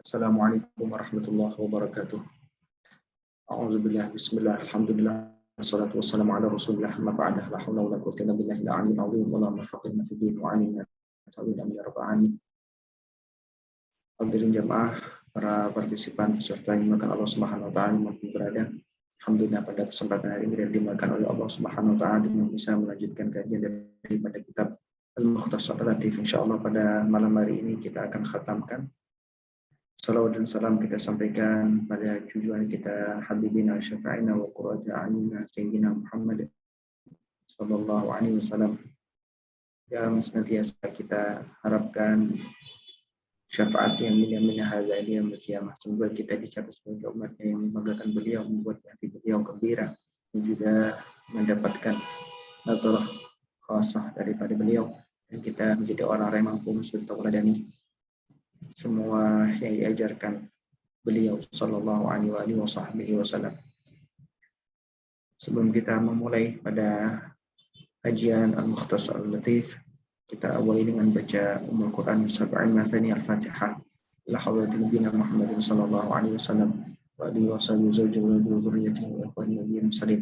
Assalamualaikum warahmatullahi wabarakatuh. A'udzubillah, bismillah, alhamdulillah, wassalatu wassalamu ala rasulillah, amma ba'da, la hawla wa la quwwata illa billahil aliyyil azim, Allahumma faqihna fid din wa 'allimna ta'wil, amin ya rabbal alamin. Hadirin jamaah, para partisipan peserta yang dimuliakan Allah Subhanahu wa taala dimanapun berada. Alhamdulillah pada kesempatan hari ini dimuliakan oleh Allah Subhanahu wa taala dengan bisa melanjutkan kajian daripada kitab Al-Mukhtasar Latif. Insyaallah pada malam hari ini kita akan khatamkan. Salawat dan salam kita sampaikan pada junjungan kita Habibina Syafi'ina wa Qurrata A'yunina Sayyidina Muhammad sallallahu alaihi wasallam yang senantiasa kita harapkan syafaat yang mulia hadza yaumil qiyamah. Semoga kita dicatat sebagai umatnya yang membanggakan beliau, membuat hati beliau gembira dan juga mendapatkan nadrah khasah daripada beliau, dan kita menjadi orang yang mampu mensyukuradani semua yang diajarkan beliau sallallahu alaihi wasallam. Sebelum kita memulai pada kajian Al-Mukhtasar Al-Latif, kita awali dengan baca Ummul Quran Sab'in Mathani Al-Fatihah ila hadratin Nabi Muhammad sallallahu alaihi wasallam wa alihi wa sahbihi zawjihi wa dzurriyyatihi wa ikhwanihi nabiyyin muslim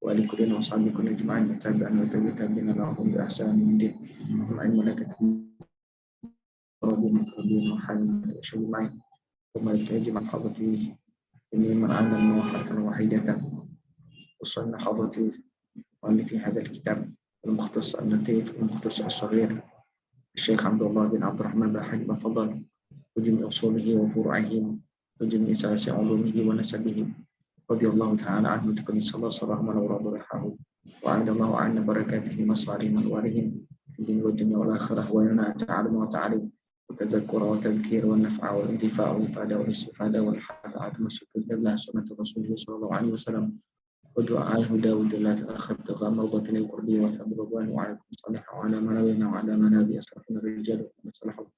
wa ali kullin wa sahbihi ajma'in wa tabi'an wa tabi'in lahum bi ihsanin din wa malaikatu rabbina wa hamdan wa syukuran wa malaikat حضرتي إني من عالم وحرفا واحدة وصلنا حضرتي مؤلف هذا الكتاب المختصر اللطيف المختصر الصغير الشيخ عبد الله بن عبد الرحمن بن حاج فضل وجميع أصوله وفروعه وجميع سلاسل علومه ونسبه رضي الله تعالى عنه وتقدس الله صلاح من ورد رحاه وعند الله عنا بركاته مصاري منورهم في الدين والدنيا والآخرة وينا تعلم وتعلم والتذكر والتذكير والنفع والانتفاع والإفادة والاستفادة والحث على تمسك بالله سنة رسوله صلى الله عليه وسلم ودعاء الهدى والدلالة الآخر ابتغاء مرضات القرب وثواب رضوان وعليكم الصالح وعلى منابرنا وعلى منابر أسلافنا الرجال والصالحون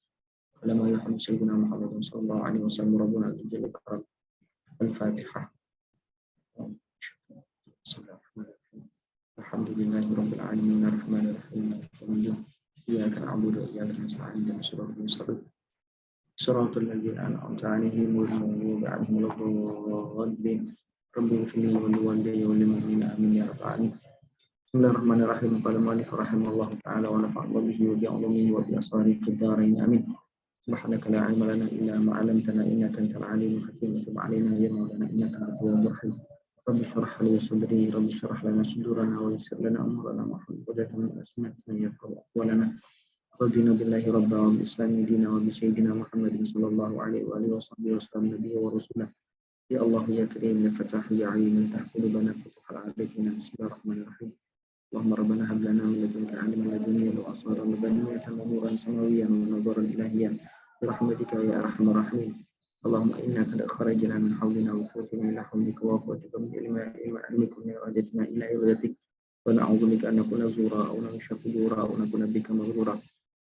على ما يرحم سيدنا محمد صلى الله عليه وسلم ربنا جل وعلا. الفاتحة. بسم الله الرحمن الرحيم. الحمد لله رب العالمين الرحمن الرحيم مالك يوم الدين إياك نعبد وإياك نستعين اهدنا الصراط المستقيم صراط الذين أنعمت عليهم غير المغضوب عليهم ولا الضالين رب اغفر لي ولوالدي وللمؤمنين آمين يا رب العالمين. بسم الله الرحمن الرحيم. قال المؤلف رحمه الله تعالى ونفعنا به وبعلومه وبأسراره في الدارين آمين. سبحانك لا علم لنا إلا ما علمتنا إنك أنت العليم الحكيم. وتب علينا يا مولانا إنك أنت التواب الرحيم. رب اشرح لي صدري رب اشرح لنا صدورنا ويسر لنا أمورنا واحلل عقدة من ألسنتنا يفقهوا أقوالنا. رضينا بالله ربا وبالإسلام دينا وبسيدنا محمد صلى الله عليه وآله وصحبه وسلم نبيا ورسولا. يا الله يا كريم يا فتاح يا عليم افتح قلوبنا فتح العارفين. بسم الله الرحمن الرحيم. اللهم ربنا هب لنا من لدنك علما لدنيا وأسرارا مبنية ونورا سماويا ونظرا إلهيا برحمتك يا أرحم الراحمين. اللهم إنا قد أخرجنا من حولنا وقوتنا إلى حولك وقوتك من علمك ومن إرادتنا إلى إرادتك ونعوذ بك أن نكون زورا أو نشرك زورا أو نكون بك مغرورا.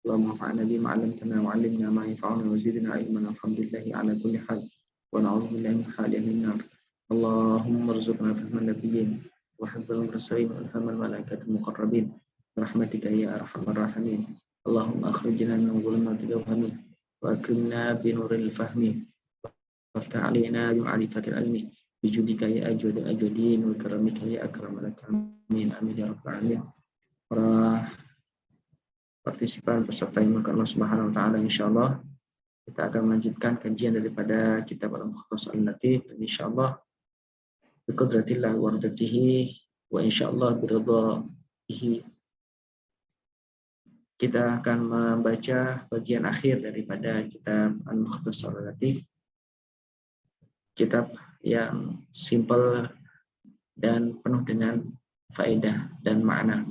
اللهم انفعنا بما علمتنا وعلمنا ما ينفعنا وزدنا علما. الحمد لله على كل حال ونعوذ بالله من حال أهل النار. اللهم ارزقنا فهم النبيين وحفظ المرسلين وفهم الملائكة المقربين برحمتك يا أرحم الراحمين. اللهم أخرجنا من ظلمات الوهم وأكرمنا بنور الفهم وافتح علينا بمعرفة العلم بجودك يا أجود الأجودين وكرمك يا أكرم الأكرمين آمين يا رب العالمين. Para partisipan peserta yang Allah Subhanahu wa taala, insyaallah kita akan melanjutkan kajian daripada kitab Al-Mukhtasar Al-Latif, dan insyaallah biqudratillah wa ridatihi wa insyaallah biridaihi kita akan membaca bagian akhir daripada kitab Al-Mukhtasar Al-Latif, kitab yang simpel dan penuh dengan faedah dan makna.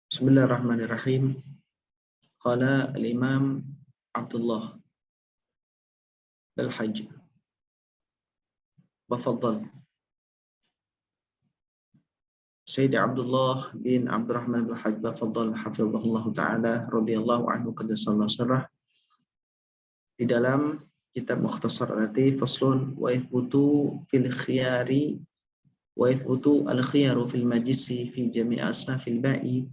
Bismillahirrahmanirrahim. Qala al-Imam Abdullah al-Hajj Bafaddal Sayyid Abdullah bin Abdurrahman al-Hajj Bafaddal hafizahullah ta'ala radhiyallahu anhu qaddasallahu sirrah, di dalam kitab Mukhtasar Al-Latif faslun wa ithbutu fil khiyari wa yathbutu al-khiyaru fil majlisi fi jami' asnafil ba'i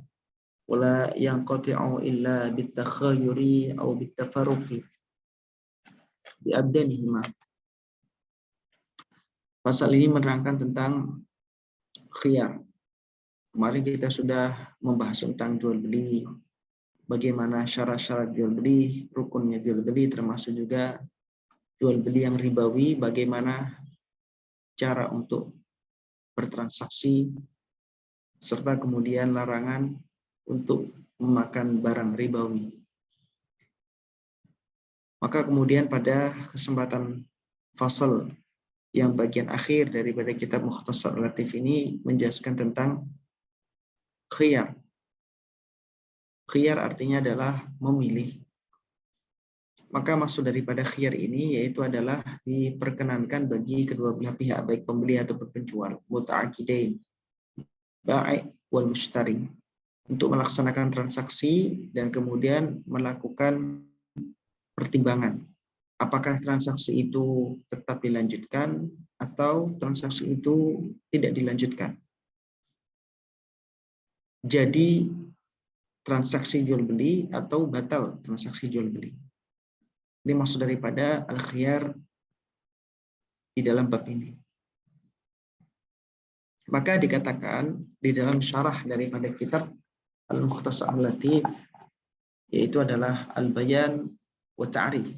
wala yanqati'u illa bit-takhayyuri aw bit-tafarruqi bi abdanihima. Pasal ini menerangkan tentang khiyar. Kemarin kita sudah membahas tentang jual beli, bagaimana syarat-syarat jual beli, rukunnya jual beli, termasuk juga jual beli yang ribawi, bagaimana cara untuk bertransaksi, serta kemudian larangan untuk memakan barang ribawi. Maka kemudian pada kesempatan fasal yang bagian akhir daripada kitab Mukhtasar Latif ini menjelaskan tentang khiyar. Khiyar artinya adalah memilih. Maka maksud daripada khiyar ini yaitu adalah diperkenankan bagi kedua belah pihak, baik pembeli atau penjual, muta'aqidain, ba'i' wal mushtari, untuk melaksanakan transaksi dan kemudian melakukan pertimbangan. Apakah transaksi itu tetap dilanjutkan atau transaksi itu tidak dilanjutkan. Jadi transaksi jual beli atau batal transaksi jual beli. Ini maksud daripada al-khiyar di dalam bab ini. Maka dikatakan di dalam syarah daripada kitab Al-Mukhtasar Latif yaitu adalah al-bayan wa ta'rif.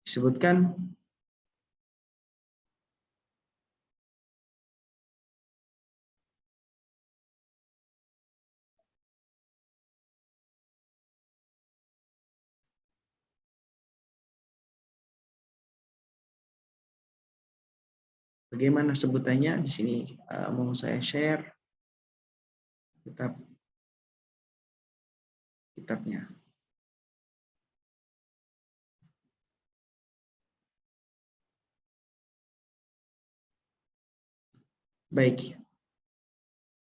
Disebutkan bagaimana sebutannya di sini. Mau saya share kitabnya. Baik.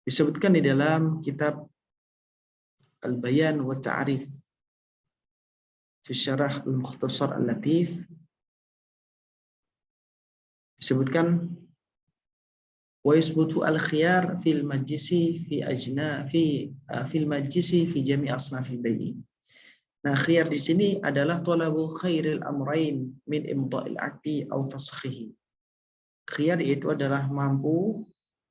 Disebutkan di dalam kitab Al-Bayan wa Ta'rif fi Syarah Al-Mukhtasar Al-Latif, disebutkan wa yasbutu al-khiyar fil majlisi fil majlisi fi jami' asnafil bai'i. Nah, khiyar di sini adalah talabu khairil amrain min imda'il 'aqdi aw fasakhihi. Khiyar itu adalah mampu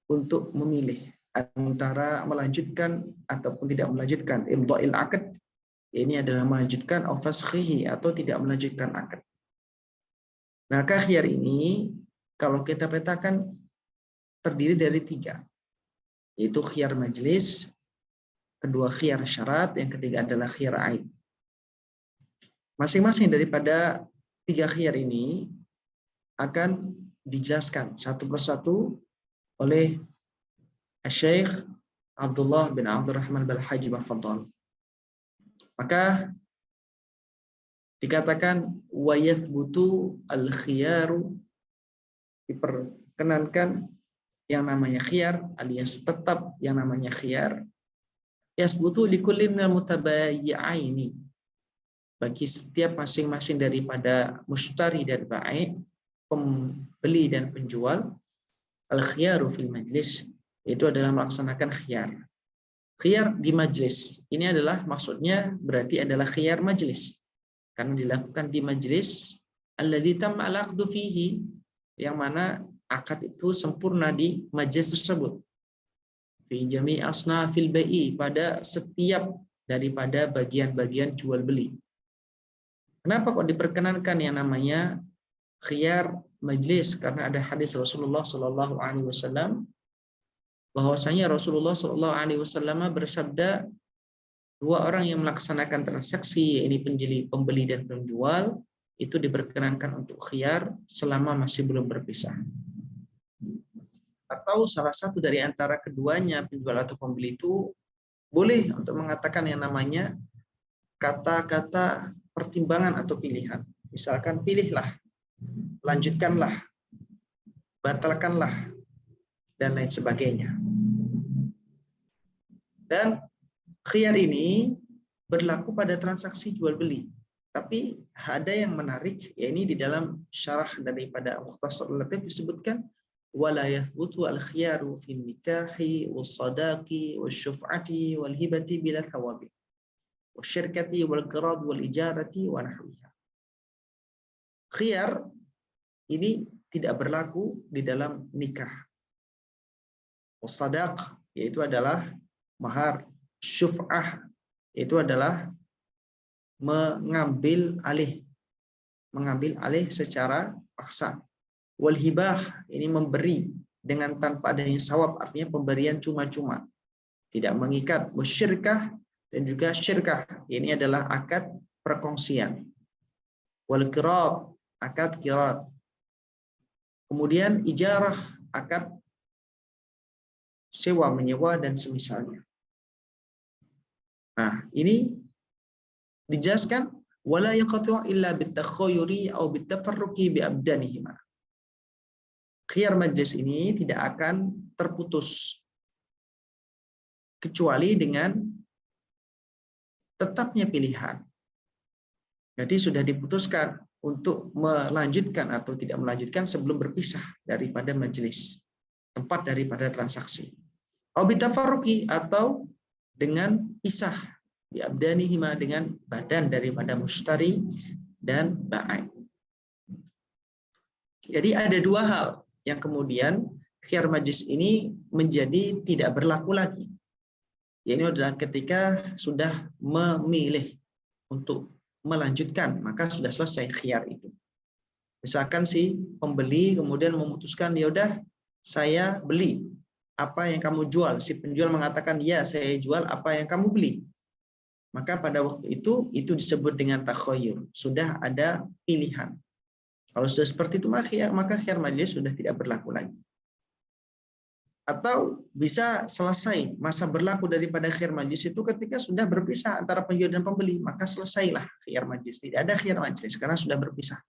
untuk memilih antara melanjutkan ataupun tidak melanjutkan imda'il 'aqd. Ini adalah melanjutkan aw fasakhihi atau tidak melanjutkan akad. Nah, khiyar ini kalau kita petakan terdiri dari 3, yaitu khiyar majlis, kedua khiyar syarat, yang ketiga adalah khiyar aib. Masing-masing daripada 3 khiyar ini akan dijelaskan satu persatu oleh Syekh Abdullah bin Abdurrahman Al-Haji Bafadhal. Maka dikatakan wa yathbutu al-khiyaru, diperkenankan yang namanya khiyar alias tetap yang namanya khiyar, yasbutu likulli minal mutabayyi'aini, bagi setiap masing-masing daripada mushtari dan ba'i', pembeli dan penjual, al-khiyaru fil majlis, itu adalah melaksanakan khiyar. Khiyar di majlis ini adalah maksudnya berarti adalah khiyar majlis karena dilakukan di majlis alladzi tamma al-'aqdu fihi, yang mana akad itu sempurna di majlis tersebut. Fi jami' asnafil bai'i, pada setiap daripada bagian-bagian jual beli. Kenapa kok diperkenankan yang namanya khiyar majlis? Karena ada hadis Rasulullah Shallallahu Alaihi Wasallam bahwasanya Rasulullah Shallallahu Alaihi Wasallam bersabda, 2 orang yang melaksanakan transaksi, ini pembeli dan penjual, itu diperkenankan untuk khiyar selama masih belum berpisah. Atau salah satu dari antara keduanya, penjual atau pembeli, itu boleh untuk mengatakan yang namanya kata-kata pertimbangan atau pilihan. Misalkan pilihlah, lanjutkanlah, batalkanlah, dan lain sebagainya. Dan khiyar ini berlaku pada transaksi jual beli. Tapi ada yang menarik, ya ini di dalam syarah daripada Mukhtasar Latif disebutkan wala yathbutu al-khiyaru fi nikahi was-sadaqi wasyuf'ati wal-hibati bila thawabi wasyirkati wal-qirad wal-ijarati wa nahwiha. Khiyar ini tidak berlaku di dalam nikah. Was-sadaq yaitu adalah mahar, syuf'ah itu adalah mengambil alih secara paksa. Wal hibah ini memberi dengan tanpa adanya sawab, artinya pemberian cuma-cuma, tidak mengikat. Wasyirkah dan juga syirkah, ini adalah akad perkongsian. Wal qirad, akad qirad. Kemudian ijarah, akad sewa menyewa dan semisalnya. Nah, ini dijelaskan wala yaqatu illa bitakhayyuri aw bitafarruqi bi abdanihima. Khiyar majlis ini tidak akan terputus kecuali dengan tetapnya pilihan. Jadi sudah diputuskan untuk melanjutkan atau tidak melanjutkan sebelum berpisah daripada majlis, tempat daripada transaksi. Aw bitafarruqi, atau dengan pisah bi abdanihima, dengan badan daripada mushtari dan ba'i. Jadi ada dua hal yang kemudian khiyar majlis ini menjadi tidak berlaku lagi. Ini adalah ketika sudah memilih untuk melanjutkan, maka sudah selesai khiyar itu. Misalkan si pembeli kemudian memutuskan, ya udah saya beli apa yang kamu jual. Si penjual mengatakan, ya saya jual apa yang kamu beli. Maka pada waktu itu disebut dengan takhayyur. Sudah ada pilihan. Kalau sudah seperti itu, maka khiyar majlis sudah tidak berlaku lagi. Atau bisa selesai masa berlaku daripada khiyar majlis itu ketika sudah berpisah antara penjual dan pembeli, maka selesailah khiyar majlis. Tidak ada khiyar majlis karena sudah berpisah.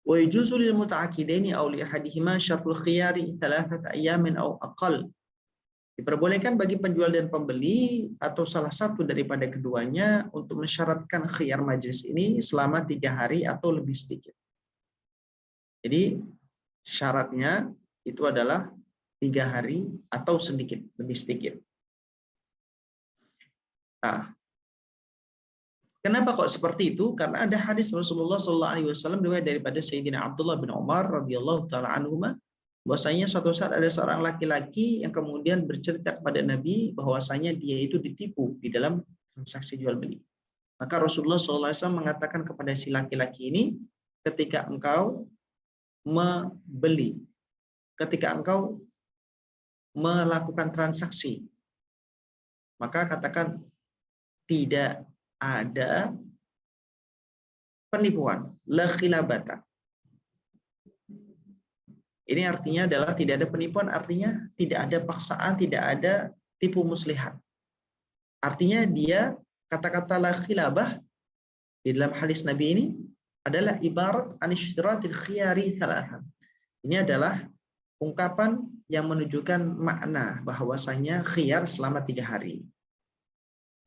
Wa yajuzu lil muta'aqidaini aw li ahadihima syartul khiyari 3 ayamin aw aqall. Diperbolehkan bagi penjual dan pembeli atau salah satu daripada keduanya untuk mensyaratkan khiyar majlis ini selama 3 hari atau lebih sedikit. Jadi syaratnya itu adalah 3 hari atau sedikit, lebih sedikit. Nah, kenapa kok seperti itu? Karena ada hadis Rasulullah SAW riwayat daripada Sayyidina Abdullah bin Umar radhiyallahu taala anhuma, bahwasanya suatu saat ada seorang laki-laki yang kemudian bercerita kepada Nabi bahwasanya dia itu ditipu di dalam transaksi jual beli. Maka Rasulullah SAW mengatakan kepada si laki-laki ini, ketika engkau membeli, ketika engkau melakukan transaksi, maka katakan tidak ada penipuan, la khilabata. Ini artinya adalah tidak ada penipuan, artinya tidak ada paksaan, tidak ada tipu muslihat. Artinya dia, kata-kata la khilabah di dalam hadis Nabi ini adalah ibarat anishtiratil khiyari thalathan. Ini adalah ungkapan yang menunjukkan makna bahwasanya khiyar selama 3 hari.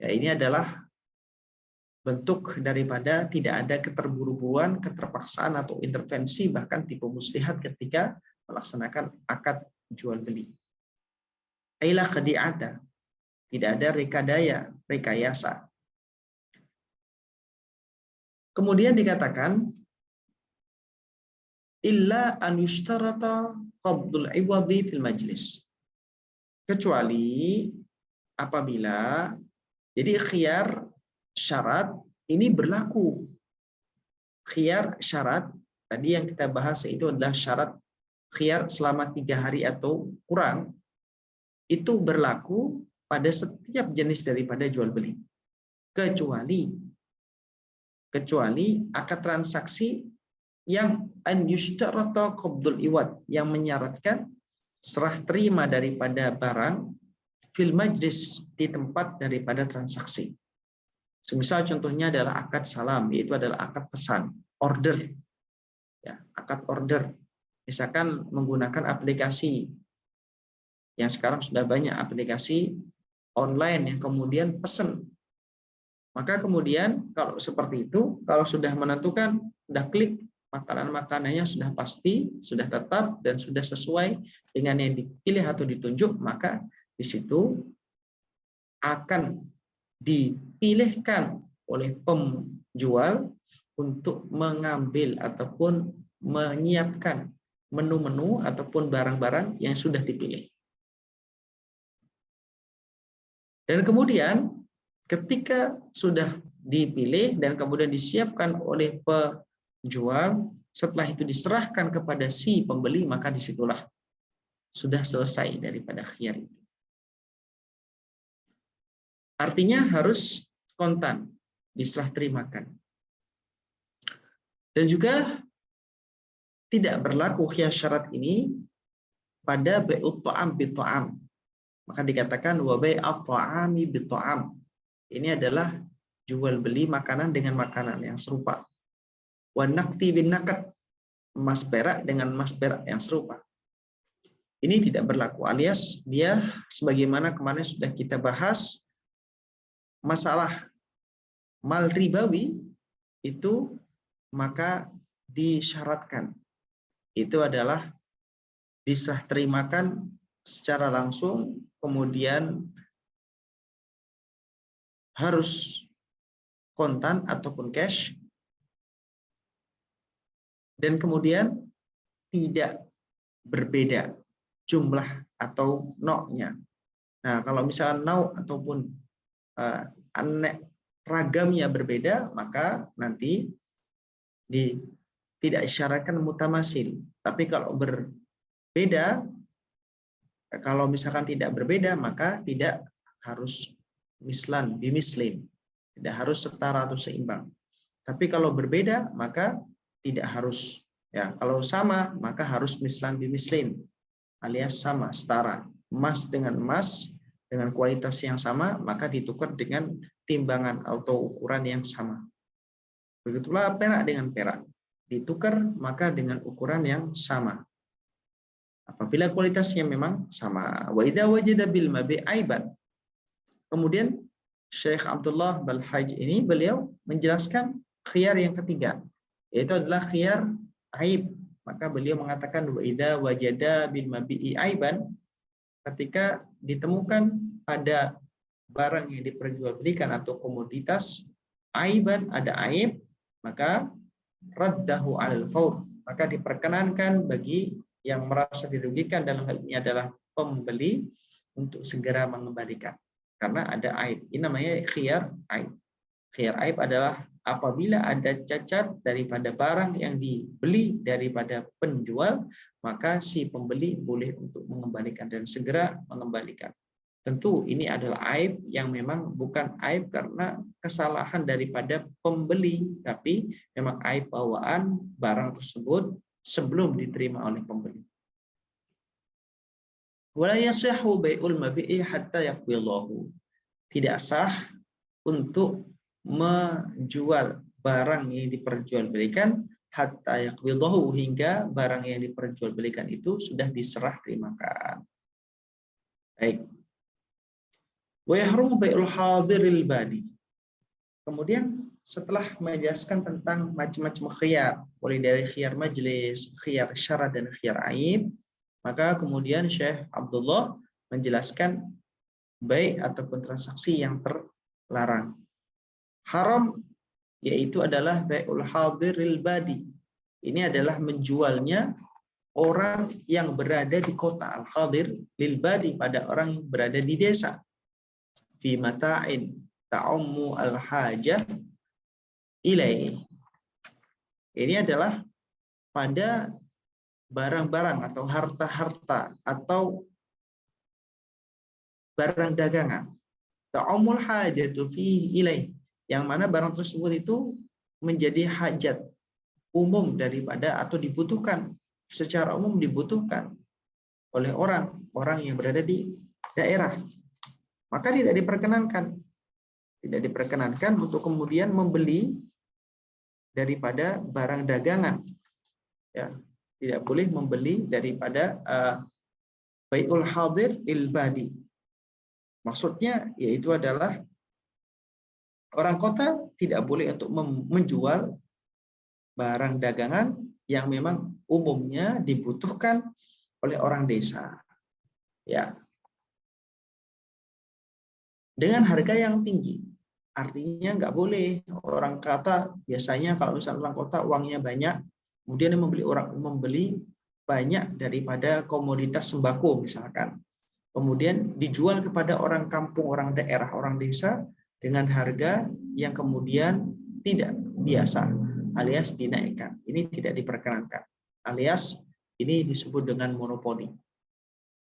Ya, ini adalah bentuk daripada tidak ada keterburu-buruan, keterpaksaan atau intervensi, bahkan tipu muslihat ketika melaksanakan akad jual beli. Aila khadi'ata, tidak ada rekayasa. Kemudian dikatakan illa an yushtarata qabdul iwadhi fil majlis. Kecuali apabila, jadi khiyar syarat ini berlaku. Khiyar syarat tadi yang kita bahas itu adalah syarat khiyar selama 3 hari atau kurang, itu berlaku pada setiap jenis daripada jual beli, kecuali akad transaksi yang an yushtarata qabdul iwad, yang menyaratkan serah terima daripada barang fil majlis, di tempat daripada transaksi. Semisal contohnya adalah akad salam, yaitu adalah akad pesan, order. Ya, akad order. Misalkan menggunakan aplikasi, yang sekarang sudah banyak aplikasi online yang kemudian pesan. Maka kemudian kalau seperti itu, kalau sudah menentukan, sudah klik, makanan-makanannya sudah pasti, sudah tetap, dan sudah sesuai dengan yang dipilih atau ditunjuk, maka di situ akan dipilihkan oleh penjual untuk mengambil ataupun menyiapkan menu-menu ataupun barang-barang yang sudah dipilih. Dan kemudian ketika sudah dipilih dan kemudian disiapkan oleh penjual, setelah itu diserahkan kepada si pembeli, maka disitulah sudah selesai daripada khiyar itu. Artinya harus kontan, diserah terimakan. Dan juga tidak berlaku khiyar syarat ini pada bai'ut ta'am bi ta'am. Maka dikatakan wa bai'at ta'ami bi ta'am. Ini adalah jual beli makanan dengan makanan yang serupa. Wa naqti bin naqd, emas perak dengan emas perak yang serupa. Ini tidak berlaku, alias dia sebagaimana kemarin sudah kita bahas, masalah mal ribawi itu maka disyaratkan itu adalah diserah terimakan secara langsung, kemudian harus kontan ataupun cash, dan kemudian tidak berbeda jumlah atau nok-nya. Nah, kalau misalnya nauk ataupun ragamnya berbeda, maka nanti tidak isyaratkan mutamasil. Tapi kalau berbeda, kalau misalkan tidak berbeda, maka tidak harus mislan bimislin, tidak harus setara atau seimbang. Tapi kalau berbeda, maka tidak harus. Ya, kalau sama, maka harus mislan bimislin, alias sama, setara. Emas dengan emas, dengan kualitas yang sama, maka ditukar dengan timbangan atau ukuran yang sama. Begitulah perak dengan perak. Ditukar maka dengan ukuran yang sama. Apabila kualitasnya memang sama. Wa idza wajada bil mabi aiban. Kemudian Syekh Abdullah Balhaj ini beliau menjelaskan khiyar yang ketiga, yaitu adalah khiyar aib. Maka beliau mengatakan wa idza wajada bil mabi aiban, ketika ditemukan pada barang yang diperjualbelikan atau komoditas aiban, ada aib, maka raddahu 'alal faur, maka diperkenankan bagi yang merasa dirugikan dalam hal ini adalah pembeli untuk segera mengembalikan karena ada aib. Ini namanya khiyar aib. Khiyar aib adalah apabila ada cacat daripada barang yang dibeli daripada penjual, maka si pembeli boleh untuk mengembalikan dan segera mengembalikan. Tentu ini adalah aib yang memang bukan aib karena kesalahan daripada pembeli, tapi memang aib bawaan barang tersebut sebelum diterima oleh pembeli. Wala yasihhu bai'ul mabi'i hatta yaqbillahu. Tidak sah untuk menjual barang yang diperjualbelikan hatta yaqbillahu, hingga barang yang diperjualbelikan itu sudah diserah terimakan. Baik. Wa yahrumu bai'ul hadiril badi. Kemudian setelah menjelaskan tentang macam-macam khiyar, mulai dari khiyar majlis, khiyar syarat, dan khiyar aib, maka kemudian Syekh Abdullah menjelaskan baik ataupun transaksi yang terlarang. Haram yaitu adalah bai'ul hadiril badi. Ini adalah menjualnya orang yang berada di kota, al-hadir lil badi, pada orang yang berada di desa. Fi mata'in ta'ummu al-hajah ilaih. Ini adalah pada barang-barang atau harta-harta atau barang dagangan. Ta'ummul hajatu fi ilaih, yang mana barang tersebut itu menjadi hajat umum daripada atau dibutuhkan secara umum, dibutuhkan oleh orang yang berada di daerah. Maka tidak diperkenankan untuk kemudian membeli daripada barang dagangan. Ya, tidak boleh membeli daripada bai'ul hadir lil badi. Maksudnya yaitu adalah Orang kota tidak boleh untuk menjual barang dagangan yang memang umumnya dibutuhkan oleh orang desa. Ya, dengan harga yang tinggi. Artinya nggak boleh orang kota, biasanya kalau misalnya orang kota uangnya banyak, kemudian membeli banyak daripada komoditas sembako misalkan. Kemudian dijual kepada orang kampung, orang daerah, orang desa dengan harga yang kemudian tidak biasa, alias dinaikkan. Ini tidak diperkenankan. Alias ini disebut dengan monopoli.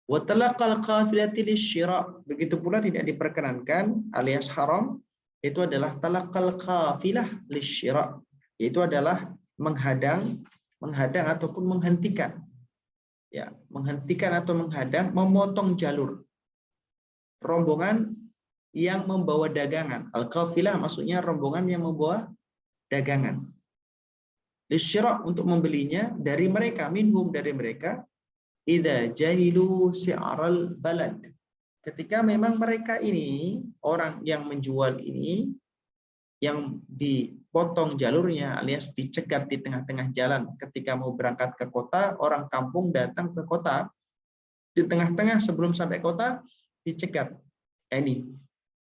Wa talaqal qafilati lisyira, begitu pula tidak diperkenankan alias haram itu adalah talaqal qafilah lisyira, yaitu adalah menghadang ataupun menghentikan, ya, menghentikan atau menghadang, memotong jalur rombongan yang membawa dagangan. Al qafilah maksudnya rombongan yang membawa dagangan. Lisyira, untuk membelinya dari mereka, minhum, dari mereka, idza jahilu si'aral balad, ketika memang mereka ini, orang yang menjual ini, yang dipotong jalurnya alias dicegat di tengah-tengah jalan ketika mau berangkat ke kota, orang kampung datang ke kota, di tengah-tengah sebelum sampai kota dicegat. Ini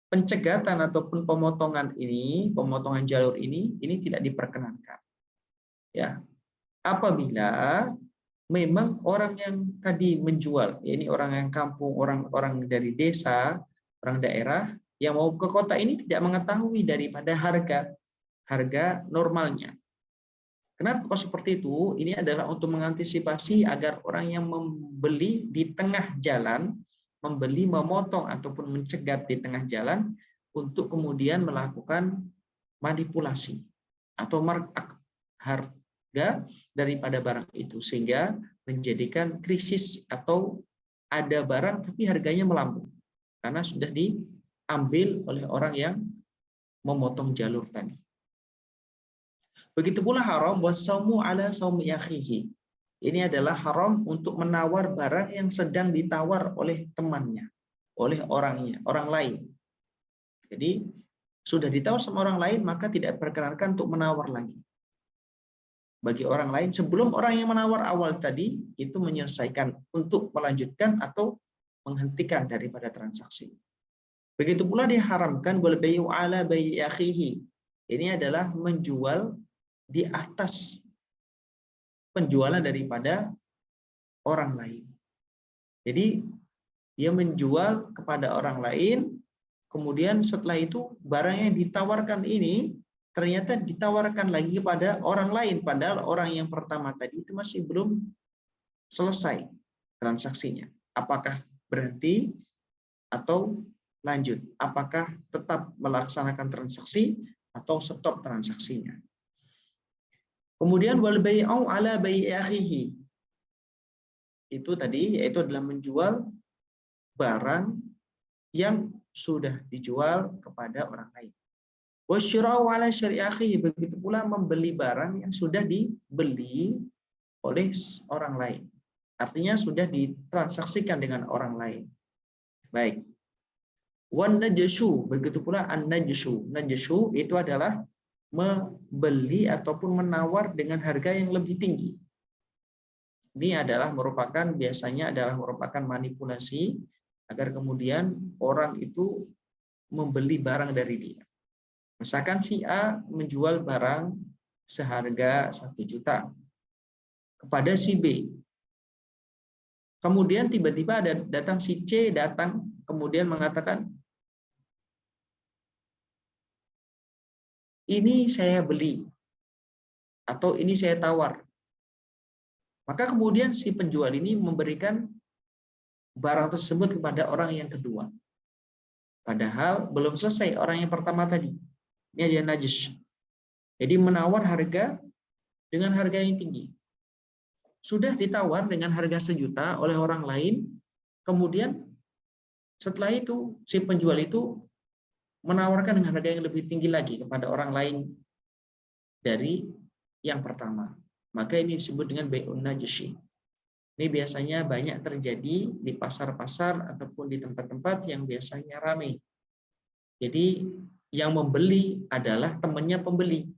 pencegatan ataupun pemotongan ini, pemotongan jalur ini tidak diperkenankan. Ya, apabila memang orang yang tadi menjual, ini orang yang kampung, orang dari desa, orang daerah yang mau ke kota ini tidak mengetahui daripada harga normalnya. Kenapa kok seperti itu? Ini adalah untuk mengantisipasi agar orang yang membeli di tengah jalan, membeli, memotong ataupun mencegat di tengah jalan untuk kemudian melakukan manipulasi atau markup harga daripada barang itu, sehingga menjadikan krisis atau ada barang tapi harganya melambung karena sudah diambil oleh orang yang memotong jalur tadi. Begitu pula haram wasaumu ala saumi akhihi. Ini adalah haram untuk menawar barang yang sedang ditawar oleh temannya, oleh orang lain. Jadi sudah ditawar sama orang lain, maka tidak diperkenankan untuk menawar lagi bagi orang lain sebelum orang yang menawar awal tadi itu menyelesaikan untuk melanjutkan atau menghentikan daripada transaksi. Begitu pula diharamkan wal bai'u ala bai'i akhihi. Ini adalah menjual di atas penjualan daripada orang lain. Jadi dia menjual kepada orang lain, kemudian setelah itu barang yang ditawarkan ini ternyata ditawarkan lagi kepada orang lain, padahal orang yang pertama tadi itu masih belum selesai transaksinya. Apakah berhenti atau lanjut? Apakah tetap melaksanakan transaksi atau stop transaksinya? Kemudian wal bai'u ala bai'i akhihi. Itu tadi, yaitu adalah menjual barang yang sudah dijual kepada orang lain. Wasyira'u ala syari' akhihi, begitu pula membeli barang yang sudah dibeli oleh orang lain. Artinya sudah ditransaksikan dengan orang lain. Baik. Wan najshu, begitu pula an-najshu. Najshu itu adalah membeli ataupun menawar dengan harga yang lebih tinggi. Ini adalah biasanya merupakan manipulasi agar kemudian orang itu membeli barang dari dia. Misalkan si A menjual barang seharga 1 juta kepada si B. Kemudian tiba-tiba datang si C, kemudian mengatakan, ini saya beli atau ini saya tawar. Maka kemudian si penjual ini memberikan barang tersebut kepada orang yang kedua. Padahal belum selesai orang yang pertama tadi. Ini adalah najis. Jadi menawar harga dengan harga yang tinggi. Sudah ditawar dengan harga 1 juta oleh orang lain, kemudian setelah itu si penjual itu menawarkan dengan harga yang lebih tinggi lagi kepada orang lain dari yang pertama. Maka ini disebut dengan bai'un najshi. Ini biasanya banyak terjadi di pasar-pasar ataupun di tempat-tempat yang biasanya ramai. Jadi yang membeli adalah temannya pembeli,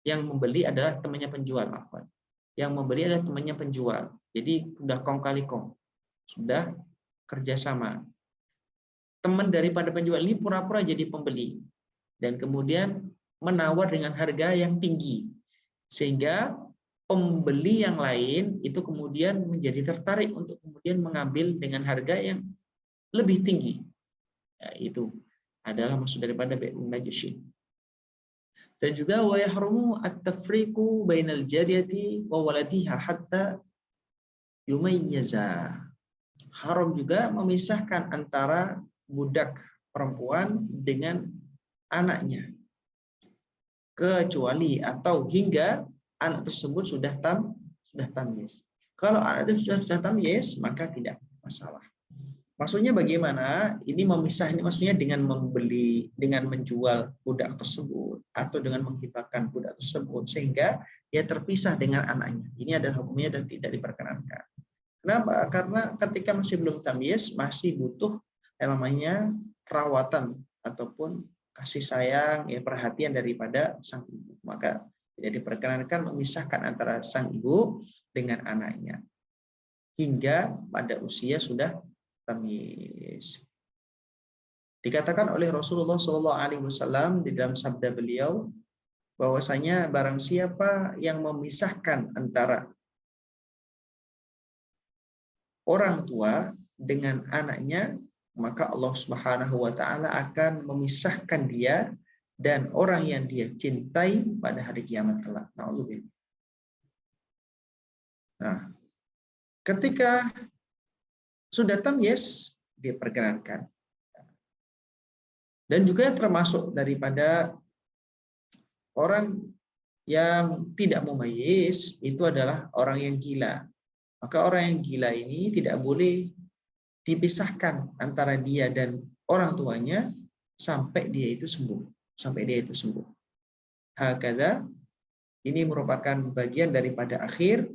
yang membeli adalah temannya penjual, afwan. Yang membeli adalah temannya penjual. Jadi sudah kong kali kong, sudah kerjasama. Teman daripada penjual ini pura-pura jadi pembeli dan kemudian menawar dengan harga yang tinggi, sehingga pembeli yang lain itu kemudian menjadi tertarik untuk kemudian mengambil dengan harga yang lebih tinggi. Ya, itu adalah maksud daripada bai'un najshi. Dan juga wa yahrumu at-tafriqu bainal jariyati wa waladiha hatta yumayyiza. Haram juga memisahkan antara budak perempuan dengan anaknya, kecuali atau hingga anak tersebut sudah tamyiz. Kalau anak itu sudah tamyiz, maka tidak masalah. Maksudnya bagaimana? Ini memisah ini maksudnya dengan membeli, dengan menjual budak tersebut atau dengan menghibahkan budak tersebut sehingga dia terpisah dengan anaknya. Ini adalah hukumnya dan tidak diperkenankan. Kenapa? Karena ketika masih belum tamyiz, masih butuh yang namanya perawatan ataupun kasih sayang, ya, perhatian daripada sang ibu. Maka tidak diperkenankan memisahkan antara sang ibu dengan anaknya hingga pada usia sudah tamyiz. Dikatakan oleh Rasulullah SAW di dalam sabda beliau bahwasanya barang siapa yang memisahkan antara orang tua dengan anaknya, maka Allah Subhanahu wa taala akan memisahkan dia dan orang yang dia cintai pada hari kiamat kelak. Nah, ketika sudah tamyiz diperkenankan. Dan juga termasuk daripada orang yang tidak mumayyiz itu adalah orang yang gila. Maka orang yang gila ini tidak boleh dipisahkan antara dia dan orang tuanya sampai dia itu sembuh. Hakadha, ini merupakan bagian daripada akhir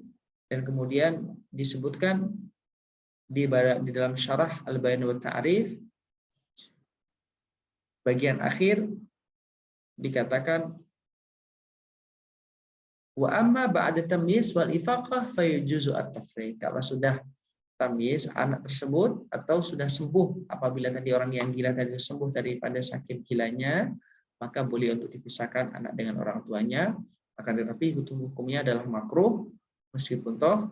dan kemudian disebutkan di dalam syarah Al-Bayan wa Ta'rif bagian akhir dikatakan wa amma ba'da tamyiz wal ifaqah fayujuzu at-tafriq. Kalau sudah tamyiz anak tersebut atau sudah sembuh, apabila tadi orang yang gila tadi sembuh daripada sakit gilanya, maka boleh untuk dipisahkan anak dengan orang tuanya. Akan tetapi hukumnya adalah makruh meskipun toh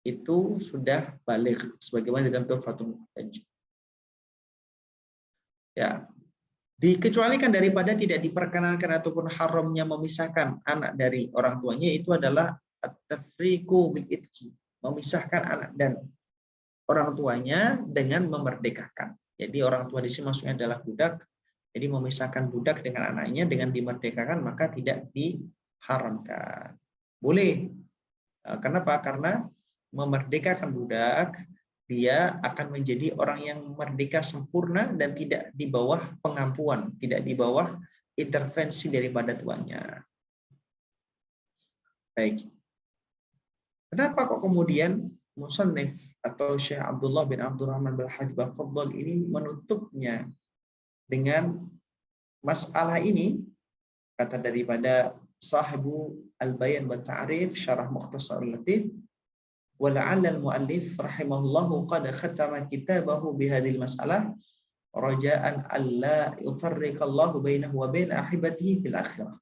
itu sudah balik sebagaimana dalam Tuhfatul Muhtaj. Ya, dikecualikan daripada tidak diperkenankan ataupun haramnya memisahkan anak dari orang tuanya itu adalah at-tafriqu bil itqi, memisahkan anak dan orang tuanya dengan memerdekakan. Jadi orang tua di sini maksudnya adalah budak. Jadi memisahkan budak dengan anaknya dengan dimerdekakan maka tidak diharamkan. Boleh. Kenapa? Karena memerdekakan budak, dia akan menjadi orang yang merdeka sempurna dan tidak di bawah pengampuan, tidak di bawah intervensi daripada tuannya. Baik. Kenapa kok kemudian Musannif atau Syekh Abdullah bin Abdurrahman bin Hajj Al-Faddal ini menutupnya dengan masalah ini, kata daripada sahibu Al-Bayan wa Ta'rif Syarah Mukhtasar Al-Latif, ولعل المؤلف رحمه الله قد ختم كتابه بهذه المسألة رجاء ألا يفرق الله بينه وبين أحبته في الآخرة.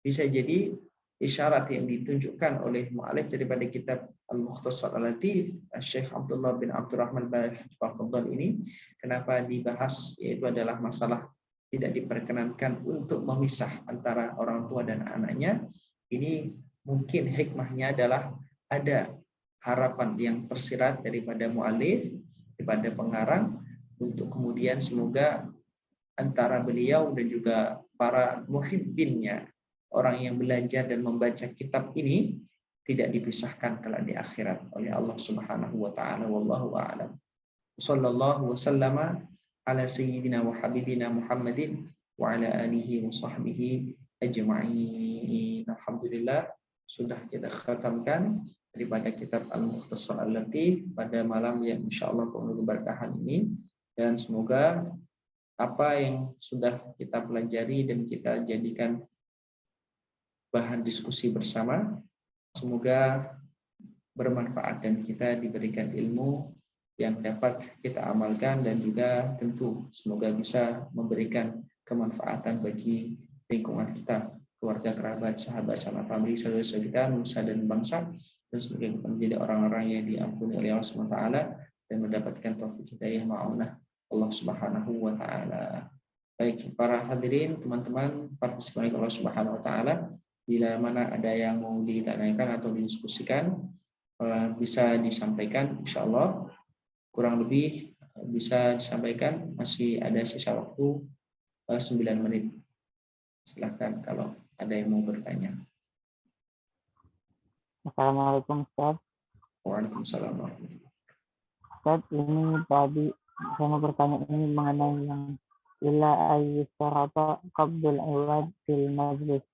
Bisa jadi isyarat yang ditunjukkan oleh mu'alif daripada kitab Al-Mukhtasar Al-Latif, Syekh Abdullah bin Abdurrahman bin Faddal ini, kenapa dibahas, yaitu adalah masalah tidak diperkenankan untuk memisah antara orang tua dan anaknya. Ini mungkin hikmahnya adalah ada harapan yang tersirat daripada mu'alif, daripada pengarang, untuk kemudian semoga antara beliau dan juga para muhibbinnya, orang yang belajar dan membaca kitab ini, tidak dipisahkan kelak di akhirat oleh Allah Subhanahu wa taala. Wallahu a'lam. Sallallahu wasallama ala sayyidina wa habibina Muhammadin wa ala alihi wa sahbihi ajma'in. Alhamdulillah sudah kita khatamkan daripada kitab Al-Mukhtasar Al-Latif pada malam yang insyaallah penuh keberkahan ini, dan semoga apa yang sudah kita pelajari dan kita jadikan bahan diskusi bersama. Semoga bermanfaat dan kita diberikan ilmu yang dapat kita amalkan, dan juga tentu semoga bisa memberikan kemanfaatan bagi lingkungan kita, keluarga, kerabat, sahabat, sama famili, saudara-saudara kita, nusa dan bangsa, dan semoga kita menjadi orang-orang yang diampuni oleh Allah SWT dan mendapatkan taufik hidayah ma'unah Allah Subhanahu wa taala. Baik, para hadirin, teman-teman, partisipan Allah Subhanahu wa taala, bila mana ada yang mau ditanyakan atau didiskusikan, bisa disampaikan, insya Allah. Kurang lebih bisa disampaikan, masih ada sisa waktu 9 menit. Silakan kalau ada yang mau bertanya. Assalamualaikum Ustaz. Waalaikumsalam warahmatullahi wabarakatuh. Ustaz, ini tadi saya mau bertanya ini mengenai yang ila ayyusarata qabdul iwad fil majlis.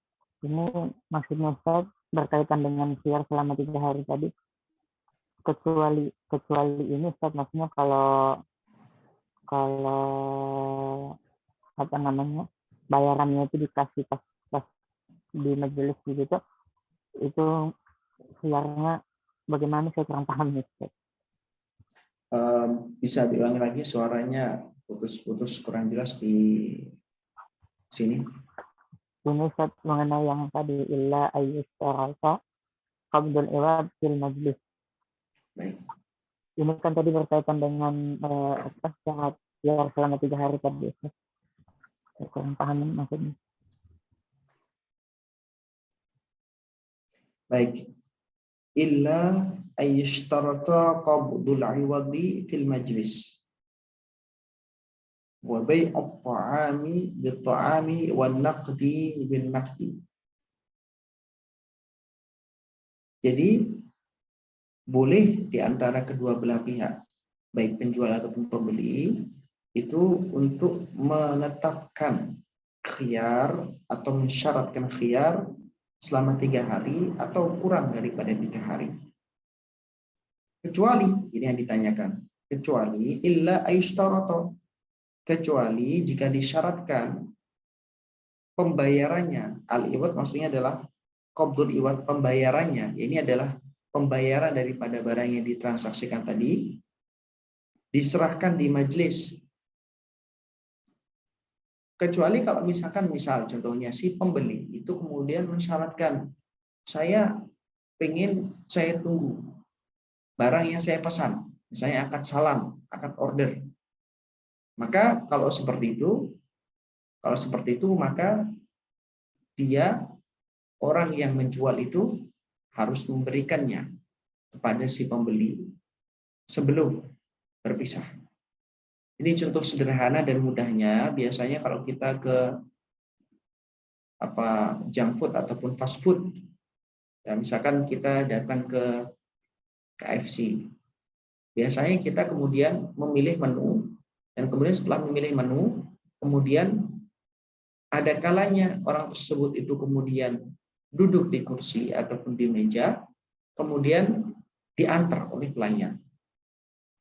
Ini maksudnya Ustaz berkaitan dengan siar selama 3 hari tadi. Kecuali ini Ustaz, maksudnya kalau apa namanya, bayarannya itu dikasih pas di majelis gitu, itu siarnya bagaimana, saya kurang paham nih Ustaz. Bisa diulangi lagi, suaranya putus-putus, kurang jelas di sini. Ini Ustaz mengenai yang tadi illa ayyustarata qabdul iwad fil majlis. Baik. Ini kan tadi berkaitan dengan syarat siar selama 3 hari tadi Ustaz. Saya kurang paham maksudnya. Baik. Illa ayyishtarata qabdul iwadi fil majlis wa bai'ut ta'ami bit ta'ami wan naqdi bin naqdi. Jadi boleh di antara kedua belah pihak, baik penjual ataupun pembeli, itu untuk menetapkan khiyar atau mensyaratkan khiyar selama 3 hari atau kurang daripada 3 hari. Kecuali, ini yang ditanyakan, kecuali illa ayyustarata, kecuali jika disyaratkan pembayarannya, al-iwad maksudnya adalah qabdul iwad, pembayarannya, ini adalah pembayaran daripada barang yang ditransaksikan tadi diserahkan di majelis. Kecuali kalau misal contohnya si pembeli itu kemudian mensyaratkan, saya tunggu barang yang saya pesan, misalnya akad salam, akad order. Maka kalau seperti itu maka dia, orang yang menjual itu harus memberikannya kepada si pembeli sebelum berpisah. Ini contoh sederhana dan mudahnya. Biasanya kalau kita ke junk food ataupun fast food, ya, misalkan kita datang ke KFC, biasanya kita kemudian memilih menu, dan kemudian setelah memilih menu, kemudian ada kalanya orang tersebut itu kemudian duduk di kursi ataupun di meja, kemudian diantar oleh pelayan.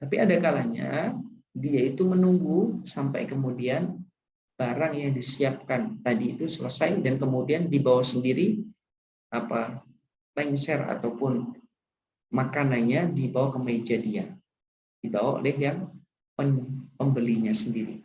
Tapi ada kalanya dia itu menunggu sampai kemudian barang yang disiapkan tadi itu selesai, dan kemudian dibawa sendiri lengser ataupun makanannya dibawa ke meja dia, dibawa oleh yang pembelinya sendiri.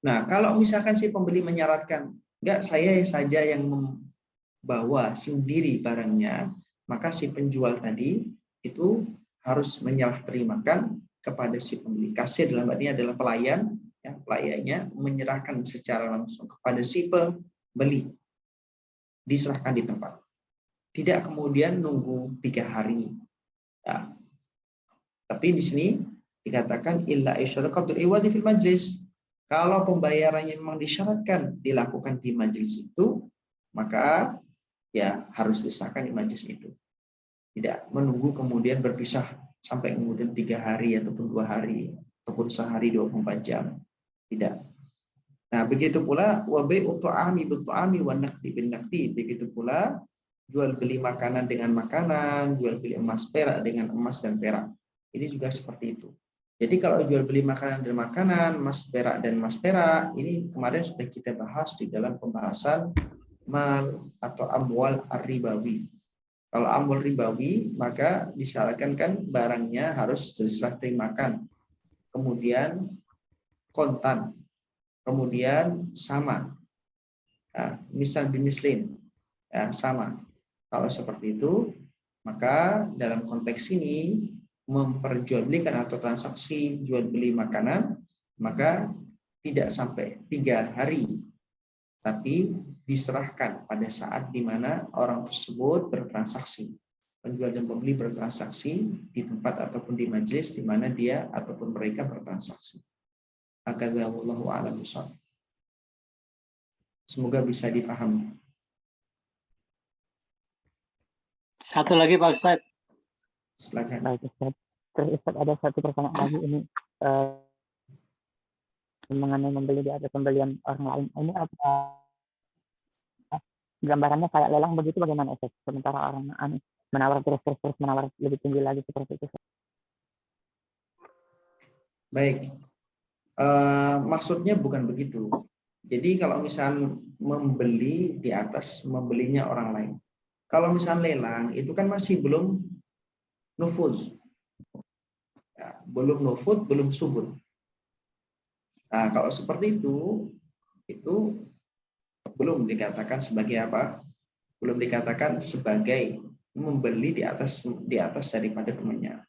Nah, kalau misalkan si pembeli menyarankan, enggak, saya saja yang membawa sendiri barangnya, maka si penjual tadi itu harus menyerah terimakan kepada si pembeli. Kasir dalam arti adalah pelayan, ya, pelayannya menyerahkan secara langsung kepada si pembeli, diserahkan di tempat. Tidak kemudian nunggu 3 hari. Ya. Tapi di sini dikatakan illa isyara qabdul iwadi fil majlis. Kalau pembayarannya memang disyaratkan dilakukan di majelis itu, maka ya harus disahkan di majelis itu. Tidak menunggu kemudian berpisah sampai kemudian 3 hari ataupun 2 hari ataupun sehari 24 jam. Tidak. Nah, begitu pula wa bai'ut ta'ami bit ta'ami wan naqdi bin naqdi. Begitu pula jual beli makanan dengan makanan, jual beli emas perak dengan emas dan perak. Ini juga seperti itu. Jadi kalau jual beli makanan dan makanan, mas perak dan mas perak, ini kemarin sudah kita bahas di dalam pembahasan mal atau amwal ar-ribawi. Kalau amwal ribawi, maka disyaratkan kan barangnya harus diserah terimakan, kemudian kontan, kemudian sama. Nah, misal bimislin, ya, sama. Kalau seperti itu, maka dalam konteks ini memperjualbelikan atau transaksi jual beli makanan, maka tidak sampai 3 hari, tapi diserahkan pada saat di mana orang tersebut bertransaksi. Penjual dan pembeli bertransaksi di tempat ataupun di majelis di mana dia ataupun mereka bertransaksi. Wallahu a'lam bishawab. Semoga bisa dipahami. Satu lagi Pak Ustadz. Silakan. Baik Ustaz. Terus Ustaz ada satu pertanyaan lagi ini mengenai membeli di atas pembelian orang lain. Ini apa gambarannya kayak lelang begitu bagaimana Ustaz? Sementara orang menawar terus menawar lebih tinggi lagi seperti itu. Baik. Maksudnya bukan begitu. Jadi kalau misal membeli di atas membelinya orang lain. Kalau misal lelang itu kan masih belum nufuz. Ya, belum nufuz, belum subut. Nah, kalau seperti itu belum dikatakan sebagai apa? Belum dikatakan sebagai membeli di atas daripada temannya.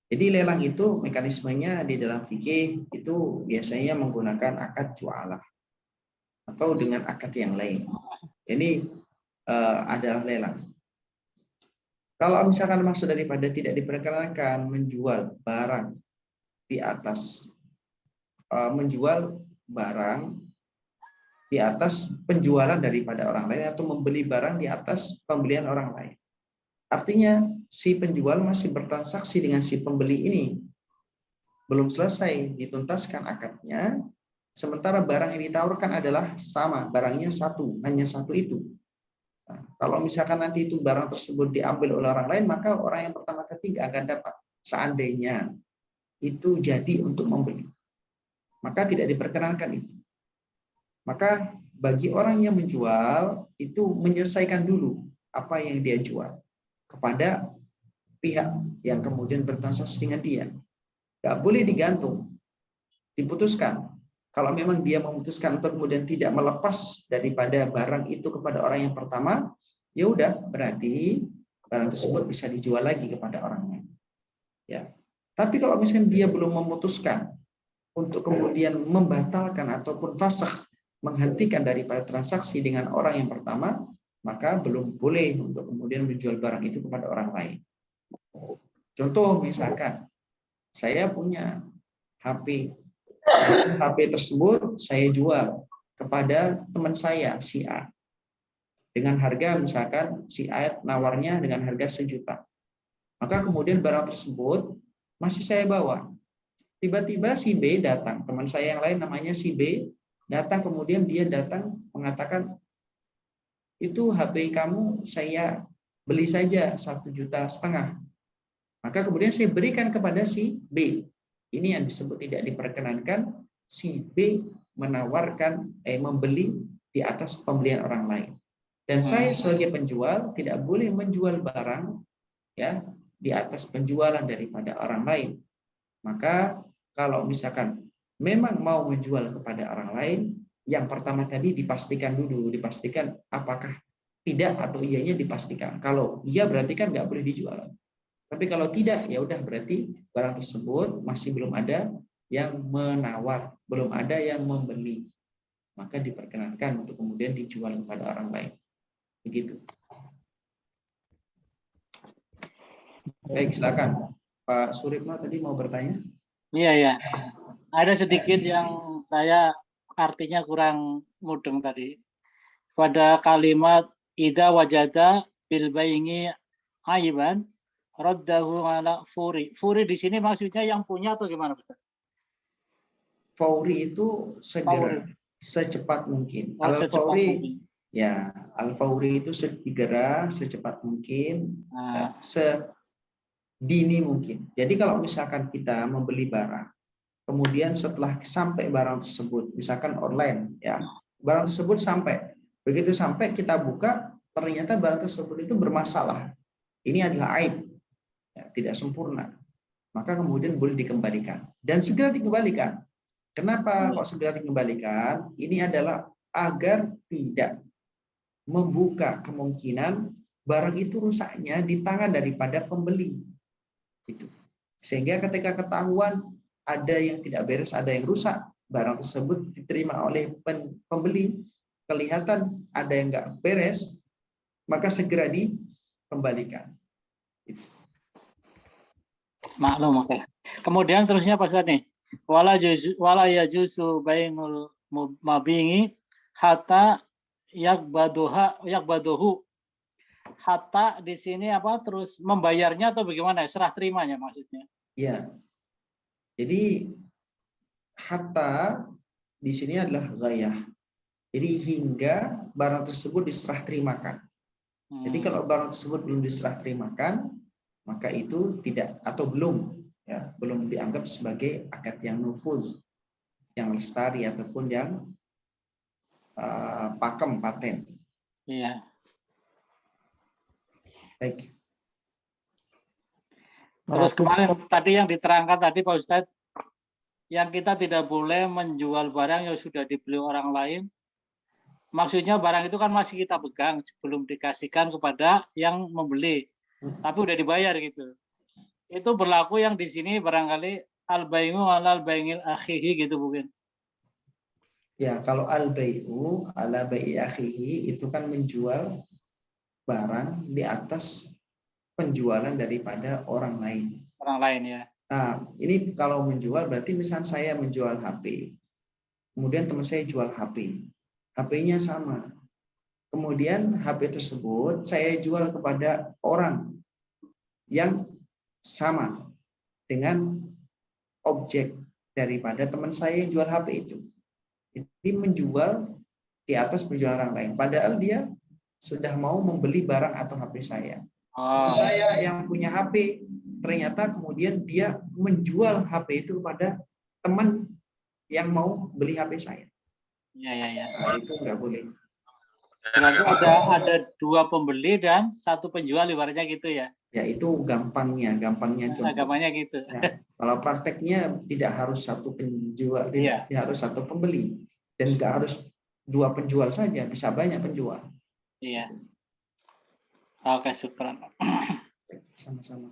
Jadi lelang itu mekanismenya di dalam fikih itu biasanya menggunakan akad jualah atau dengan akad yang lain. Ini adalah lelang. Kalau misalkan maksud daripada tidak diperkenankan menjual barang di atas menjual barang di atas penjualan daripada orang lain atau membeli barang di atas pembelian orang lain. Artinya si penjual masih bertransaksi dengan si pembeli ini. Belum selesai dituntaskan akadnya, sementara barang yang ditawarkan adalah sama, barangnya satu, hanya satu itu. Nah, kalau misalkan nanti itu barang tersebut diambil oleh orang lain, maka orang yang pertama ketiga akan dapat. Seandainya itu jadi untuk membeli, maka tidak diperkenankan itu. Maka bagi orang yang menjual itu menyelesaikan dulu apa yang dia jual kepada pihak yang kemudian bertransaksi dengan dia. Nggak boleh digantung, diputuskan. Kalau memang dia memutuskan untuk kemudian tidak melepas daripada barang itu kepada orang yang pertama, ya udah berarti barang tersebut bisa dijual lagi kepada orang lain. Ya. Tapi kalau misalnya dia belum memutuskan untuk kemudian membatalkan ataupun fasakh, menghentikan daripada transaksi dengan orang yang pertama, maka belum boleh untuk kemudian menjual barang itu kepada orang lain. Contoh misalkan, saya punya HP. HP tersebut saya jual kepada teman saya, si A. Dengan harga misalkan si A nawarnya dengan harga 1 juta. Maka kemudian barang tersebut masih saya bawa. Tiba-tiba si B datang, teman saya yang lain namanya si B, datang kemudian dia datang mengatakan, itu HP kamu saya beli saja 1,5 juta. Maka kemudian saya berikan kepada si B. Ini yang disebut tidak diperkenankan si B menawarkan membeli di atas pembelian orang lain. Dan saya sebagai penjual tidak boleh menjual barang ya di atas penjualan daripada orang lain. Maka kalau misalkan memang mau menjual kepada orang lain, yang pertama tadi dipastikan apakah tidak atau iyanya dipastikan. Kalau iya berarti kan nggak boleh dijual. Tapi kalau tidak, ya udah berarti barang tersebut masih belum ada yang menawar, belum ada yang membeli. Maka diperkenankan untuk kemudian dijual kepada orang lain. Begitu. Baik, silakan. Pak Suripno tadi mau bertanya? Iya, ya. Ada sedikit yang saya artinya kurang mudeng tadi. Pada kalimat idza wajada bil baingi aiban raddahu ala furi. Furi di sini maksudnya yang punya atau gimana, Ustaz? Fauri itu segera, secepat mungkin. Al-fauri ya, al-fauri itu segera, secepat mungkin, sedini mungkin. Jadi kalau misalkan kita membeli barang, kemudian setelah sampai barang tersebut, misalkan online, ya, barang tersebut sampai, begitu sampai kita buka, ternyata barang tersebut itu bermasalah. Ini adalah aib, ya, tidak sempurna. Maka kemudian boleh dikembalikan dan segera dikembalikan. Kenapa kok segera dikembalikan? Ini adalah agar tidak membuka kemungkinan barang itu rusaknya di tangan daripada pembeli. Itu. Sehingga ketika ketahuan ada yang tidak beres, ada yang rusak, barang tersebut diterima oleh pembeli, kelihatan ada yang nggak beres, maka segera dikembalikan. Itu. Maklum, oke. Kemudian terusnya Pak Ustadz nih. Wala yajuzu bainul mabingi hatta yakbaduhu. Hatta di sini apa terus membayarnya atau bagaimana? Serah terimanya maksudnya. Ya. Jadi hatta di sini adalah ghayah. Jadi hingga barang tersebut diserah terimakan. Jadi kalau barang tersebut belum diserah terimakan, maka itu tidak atau belum, ya, belum dianggap sebagai akad yang nufuz, yang lestari ataupun yang paten. Iya. Baik. Terus kemarin tadi yang diterangkan tadi Pak Ustadz, yang kita tidak boleh menjual barang yang sudah dibeli orang lain. Maksudnya barang itu kan masih kita pegang sebelum dikasihkan kepada yang membeli, tapi udah dibayar gitu. Itu berlaku yang di sini barangkali al-bai'u alal bai'il akhihi gitu mungkin. Ya, kalau al-bai'u ala bai'i akhihi itu kan menjual barang di atas penjualan daripada orang lain. Orang lain ya. Nah, ini kalau menjual berarti misalnya saya menjual HP. Kemudian teman saya jual HP. HP-nya sama. Kemudian HP tersebut saya jual kepada orang yang sama dengan objek daripada teman saya yang jual HP itu. Jadi menjual di atas penjualan orang lain. Padahal dia sudah mau membeli barang atau HP saya. Saya yang punya HP, ternyata kemudian dia menjual HP itu kepada teman yang mau beli HP saya. Ya. Nah, itu nggak boleh. Berarti ada dua pembeli dan satu penjual ibaratnya gitu ya? Ya itu gampangnya contoh. Gampangnya gitu. Ya, kalau prakteknya tidak harus satu penjual, tidak harus satu pembeli, dan nggak harus dua penjual saja, bisa banyak penjual. Iya. Oke, syukran. Sama-sama.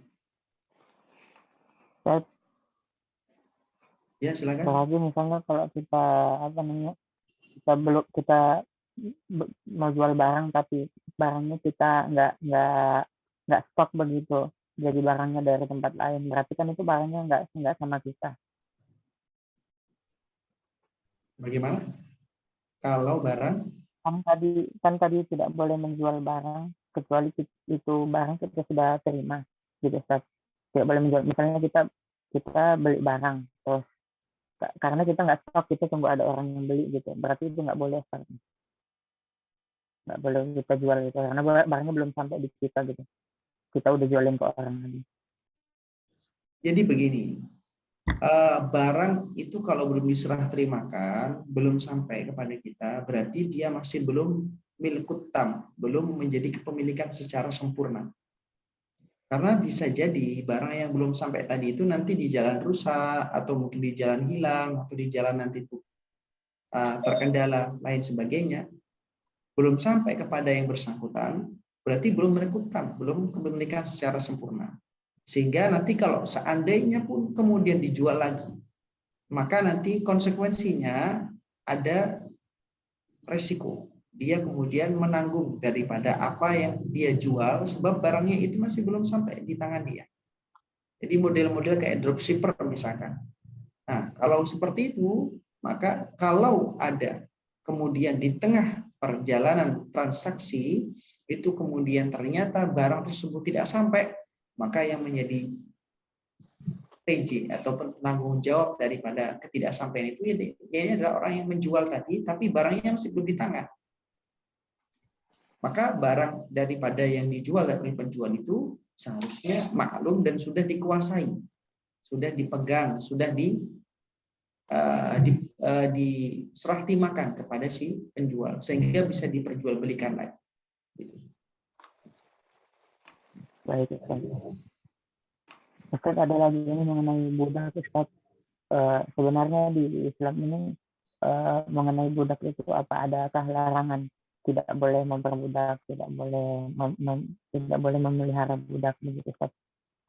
Ustaz, Ya silakan. lagi misalnya kalau kita kita mau jual barang tapi barangnya kita nggak stok begitu, jadi barangnya dari tempat lain, berarti kan itu barangnya nggak sama kita. Bagaimana? Kalau barang kan tadi tidak boleh menjual barang kecuali itu barang kita sudah terima, gitu Ustaz. Tidak boleh menjual. Misalnya kita beli barang terus karena kita nggak stok, kita tunggu ada orang yang beli gitu, berarti itu nggak boleh Ustaz. Nggak boleh kita jual gitu karena barangnya belum sampai di kita gitu, kita udah jualin ke orang lagi. Jadi begini, barang itu kalau belum diserah terimakan, belum sampai kepada kita, berarti dia masih belum milkut tam, belum menjadi kepemilikan secara sempurna. Karena bisa jadi barang yang belum sampai tadi itu nanti di jalan rusak, atau mungkin di jalan hilang, atau di jalan nanti terkendala, lain sebagainya. Belum sampai kepada yang bersangkutan, berarti belum milkut tam, belum kepemilikan secara sempurna. Sehingga nanti kalau seandainya pun kemudian dijual lagi, maka nanti konsekuensinya ada resiko. Dia kemudian menanggung daripada apa yang dia jual, sebab barangnya itu masih belum sampai di tangan dia. Jadi model-model kayak dropshipper misalkan. Nah, kalau seperti itu, maka kalau ada kemudian di tengah perjalanan transaksi, itu kemudian ternyata barang tersebut tidak sampai, maka yang menjadi PJ atau penanggung jawab daripada ketidaksampaian itu ini adalah orang yang menjual tadi, tapi barangnya masih belum di tangan. Maka barang daripada yang dijual oleh penjual itu seharusnya maklum dan sudah dikuasai, sudah dipegang, sudah diserah timakan kepada si penjual sehingga bisa diperjualbelikan lagi. Gitu. Baik, Ustaz. Ustaz, ada lagi ini mengenai budak, Ustaz. Sebenarnya di Islam ini mengenai budak itu adakah larangan? Tidak boleh memperbudak, tidak boleh tidak boleh memelihara budak begitu, Ustaz.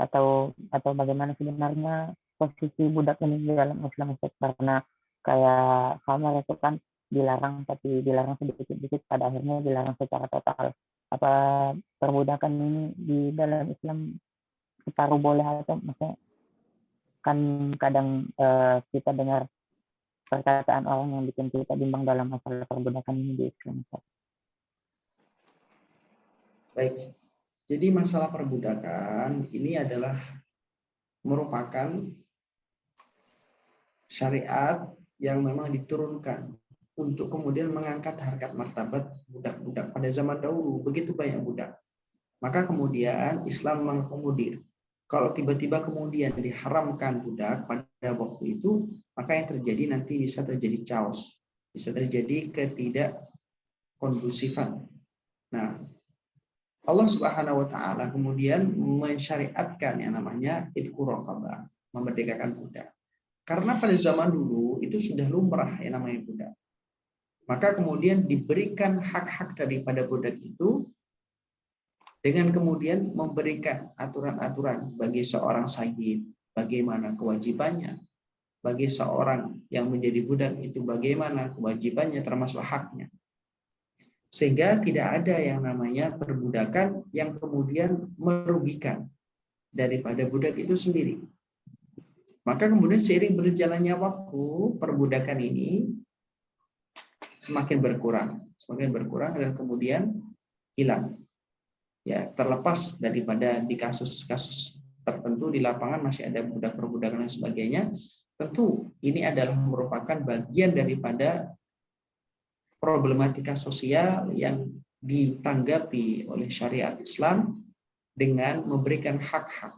Atau bagaimana sebenarnya posisi budak ini di dalam Islam, Ustaz? Karena kayak kamar itu kan dilarang, tapi dilarang sedikit-sedikit, pada akhirnya dilarang secara total. Apa perbudakan ini di dalam Islam separuh boleh, atau maksudnya kan kadang kita dengar perkataan orang yang bikin kita bimbang dalam masalah perbudakan ini di Islam. Baik, jadi masalah perbudakan ini adalah merupakan syariat yang memang diturunkan untuk kemudian mengangkat harkat martabat budak-budak. Pada zaman dahulu begitu banyak budak, maka kemudian Islam mengakomodir. Kalau tiba-tiba kemudian diharamkan budak pada waktu itu, maka yang terjadi nanti bisa terjadi chaos, bisa terjadi ketidakkondusifan. Nah, Allah Subhanahu wa taala kemudian mensyariatkan yang namanya idku raqabah, memerdekakan budak. Karena pada zaman dulu itu sudah lumrah yang namanya budak. Maka kemudian diberikan hak-hak daripada budak itu dengan kemudian memberikan aturan-aturan bagi seorang sayyid, bagaimana kewajibannya, bagi seorang yang menjadi budak itu bagaimana kewajibannya termasuk haknya. Sehingga tidak ada yang namanya perbudakan yang kemudian merugikan daripada budak itu sendiri. Maka kemudian seiring berjalannya waktu, perbudakan ini semakin berkurang dan kemudian hilang. Ya, terlepas daripada di kasus-kasus tertentu di lapangan masih ada budak perbudakan dan sebagainya, tentu ini adalah merupakan bagian daripada problematika sosial yang ditanggapi oleh syariat Islam dengan memberikan hak-hak.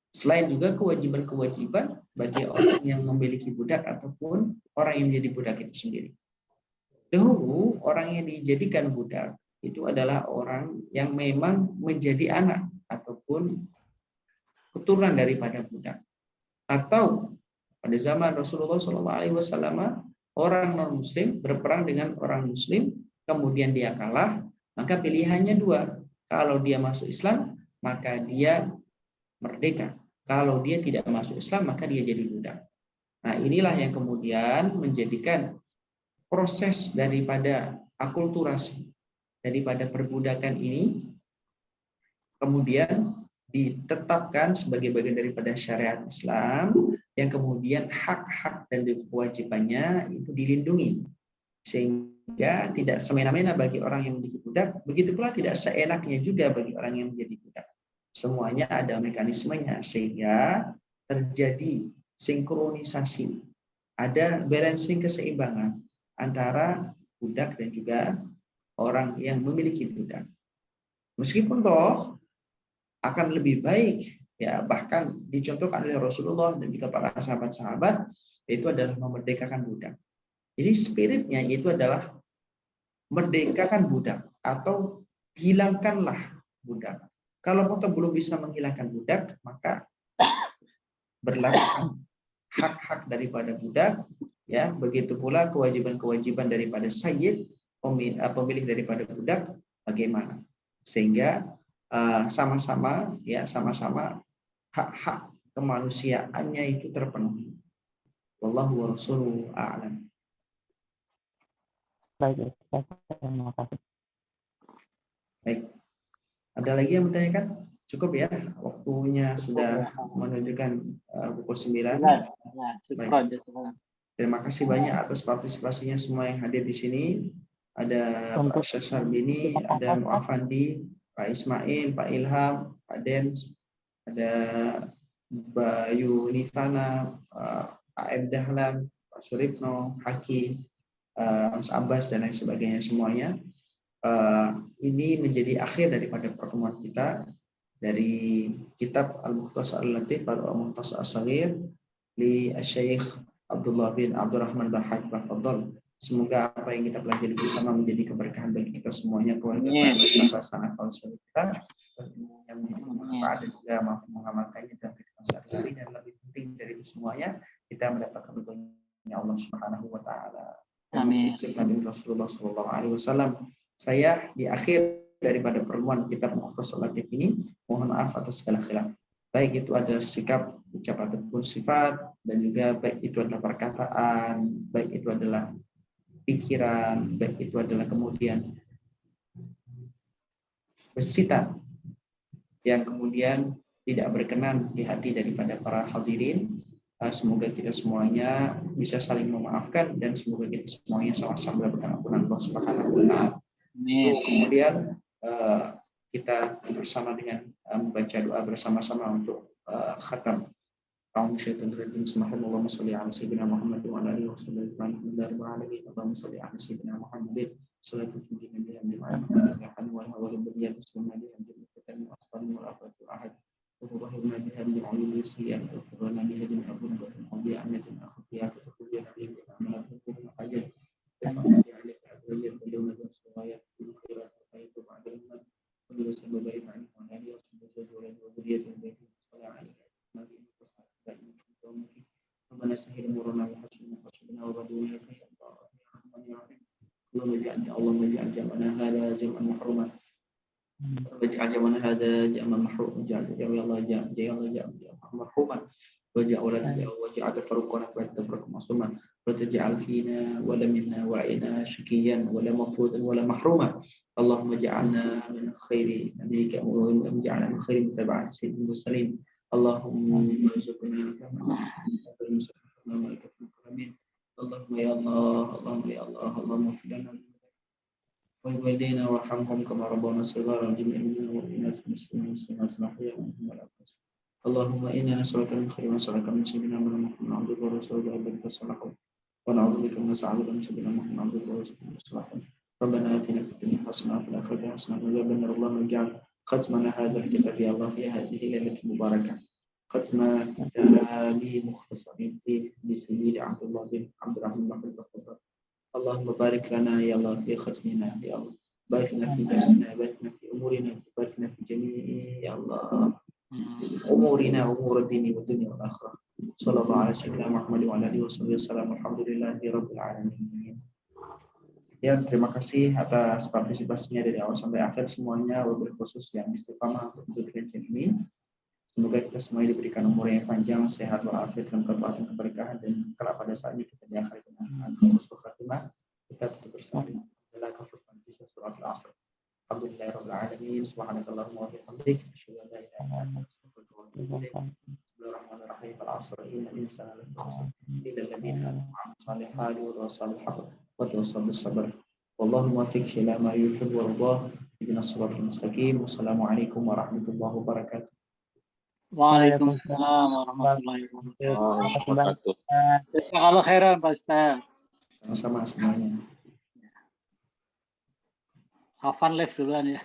Selain juga kewajiban-kewajiban bagi orang yang memiliki budak ataupun orang yang menjadi budak itu sendiri. Dahulu orang yang dijadikan budak itu adalah orang yang memang menjadi anak ataupun keturunan daripada budak. Atau pada zaman Rasulullah SAW, orang non-Muslim berperang dengan orang Muslim, kemudian dia kalah, maka pilihannya dua. Kalau dia masuk Islam, maka dia merdeka. Kalau dia tidak masuk Islam, maka dia jadi budak. Nah, inilah yang kemudian menjadikan proses daripada akulturasi daripada perbudakan ini kemudian ditetapkan sebagai bagian daripada syariat Islam yang kemudian hak-hak dan kewajibannya itu dilindungi sehingga tidak semena-mena bagi orang yang menjadi budak, begitu pula tidak seenaknya juga bagi orang yang menjadi budak. Semuanya ada mekanismenya sehingga terjadi sinkronisasi, ada balancing keseimbangan antara budak dan juga orang yang memiliki budak. Meskipun toh akan lebih baik, ya bahkan dicontohkan oleh Rasulullah dan juga para sahabat-sahabat, yaitu adalah memerdekakan budak. Jadi spiritnya itu adalah merdekakan budak atau hilangkanlah budak. Kalau kita belum bisa menghilangkan budak, maka berlaku hak-hak daripada budak, ya begitu pula kewajiban-kewajiban daripada sayyid, pemilik daripada budak, bagaimana sehingga sama-sama hak-hak kemanusiaannya itu terpenuhi. Wallahu wa rasuluhu a'lam. Baik, terima kasih. Baik. Ada lagi yang bertanyakan? Cukup ya, waktunya sudah menunjukkan pukul 9. Baik. Terima kasih banyak atas partisipasinya semua yang hadir di sini. Ada Pak Syarbini, ada Mu'afandi, Pak Ismail, Pak Ilham, Pak Dens, ada Bayu Nifana, Pak M. Dahlan, Pak Suripno, Haki, Mas Abbas, dan lain sebagainya semuanya. Ini menjadi akhir daripada pertemuan kita dari kitab Al-Mukhtasar Al-Latif Al-Mukhtasar As-Saghir li Syekh Abdullah bin Abdurrahman Bahaj Bafadol. Semoga apa yang kita pelajari bersama menjadi keberkahan bagi kita semuanya, keluarga, sahabat, sanak kausir kita, yang bermanfaat dan juga mampu mengamalkannya dalam kehidupan sehari-hari, dan lebih penting dari itu semuanya kita mendapatkan ridhonya Allah Subhanahu wa taala. Amin. Nabi Rasulullah sallallahu alaihi wasallam. Saya di akhir daripada pertemuan kitab Mukhtasar Latif ini mohon maaf atas segala khilaf. Baik itu ada sikap, ucapan ataupun sifat, dan juga baik itu adalah perkataan, baik itu adalah pikiran, baik itu adalah kemudian bersitan yang kemudian tidak berkenan di hati daripada para hadirin. Semoga kita semuanya bisa saling memaafkan, dan semoga kita semuanya sama-sama mendapatkan ampunan Allah Subhanahu wa taala. Kemudian kita bersama dengan membaca doa bersama-sama untuk khatam kaum syaitan rajim. Allahumma shalli ala sayyidina Muhammad wa ala alihi wasallam Allahumma shalli ala sayyidina Muhammad salatu tunjina biha min al-hawan wal hawal biyad sunnah biha min al-asfal wal afat ahad wa rahimna biha min al-ulum siyat wa qurana biha min al-abun wa al-bi'anat al-akhfiyat wa kulli hadin wa amalat wa hajat اللهم اجعل جمعنا هذا جمعا محروما واجعل جمعنا هذا جمعا محروما مرحوما واجعل تفرقنا بعد تفرق معصوما وتجعل فينا ولا منا وعينا شكيا ولا مفروضا ولا محروما اللهم اجعلنا من خير نبيك واجعلنا من خير متبع سيد المرسلين اللهم ارزقنا اللهم يا الله اللهم يا الله اللهم اغفر لنا ولوالدينا وارحمهم كما ربونا صغارا جميع المؤمنات والمسلمين والمسلمات اللهم انا نسالك من خير ما سالك من سيدنا محمد عبدك ورسولك وعبدك صالحون ونعوذ بك من سعادة من سيدنا محمد عبدك ورسولك صالحون ربنا اتنا في الدنيا حسنه وفي الاخره حسنه وقنا عذاب اللهم اجعل ختمنا هذا الكتاب يا الله في هذه الليله المباركه ختم كتاب مختصر بسيد عبد الله بن عبد الرحمن بن عوف. اللهم بارك لنا يا الله في ختمنا يا الله، بارك لنا في درسنا، بارك لنا في امورنا، بارك لنا في جميع يا الله امورنا، امور الدين والدنيا والاخره. صلى الله على سيدنا محمد وعلى اله وصحبه وسلم. Alhamdulillahi rabbil alamin. Ya, terima kasih atas partisipasinya dari awal sampai akhir semuanya, wabil khusus yang istiqamah untuk kajian ini. Semoga kita semuanya diberikan umur yang panjang, sehat walafiat, dan kekuatan keberkahan, dan kalau pada saatnya kita diakhiri dengan husnul khatimah, kita tetap bersama dalam kafatan bisa surat al-asr. Alhamdulillahirabbil alamin. Subhanakallahumma wa bihamdik, asyhadu an la ilaha illa anta, astaghfiruka wa atubu ilaik. Bismillahirrahmanirrahim. Al-asr innal insana lafi khusr illa alladziina amanu salihati wa tawassaw bil haqqi wa tawassaw bis sabr. Wallahu muwaffiq ila ma yuhibbu wa yardah. Ihdinas siratal mustaqim. Wassalamualaikum warahmatullahi wabarakatuh. Waalaikumsalam warahmatullahi wabarakatuh. Jazakallahu khairan Pak Ustaz. Sama-sama semuanya. Hafan live duluan ya.